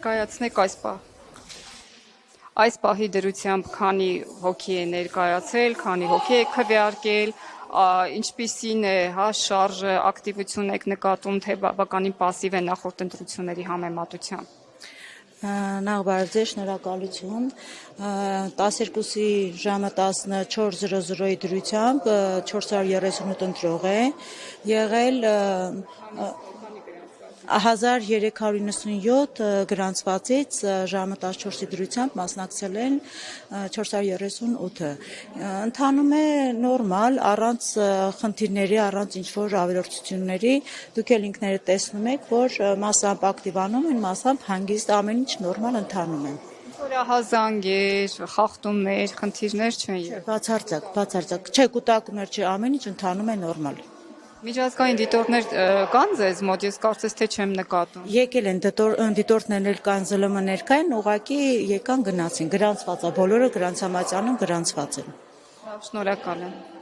Ներկայացնեք այս պահի դրությամբ քանի հոգի է ներկայացել, քանի հոգի է քվեարկել, ինչպիսին է շարժը, ակտիվություն եք նկատում, թե բավականին պասիվ է նախորդ ընտրությունների համեմատությամբ։ Նախ բարև ձեզ, շնորհակալություն 12-ի ժամը 14:00-ի դրությամբ 438 ընտրող է եղել 1397 գրանցվածից ժամը 14-ի դրությամբ մասնակցել են 438-ը։ Ընթանում է նորմալ, առանց խնդիրների, առանց ինչ-որ ավելորդությունների, դուք էլ ինքներդ տեսնում եք, որ մասամբ ակտիվանում են, մասամբ հանգիստ ամեն ինչ նորմալ ընթանում է։ Հազանգեր, խախտումներ, խնդիրներ չեն եղել։ Բացարձակ, չէ, կուտակումներ չէ, ամեն ինչ ընթանում է նորմալ։ Միջազգային դիտորդներ կան ձեզ մոտ, ես կարծես թե չեմ նկատում։ Եկել են դիտորդներն կան, ԶԼՄ ներկա են, ուղղակի եկան գնացին, գրանցված է, բոլորը գրանցամատյանում գրանցված են։ Շնորհակալ եմ։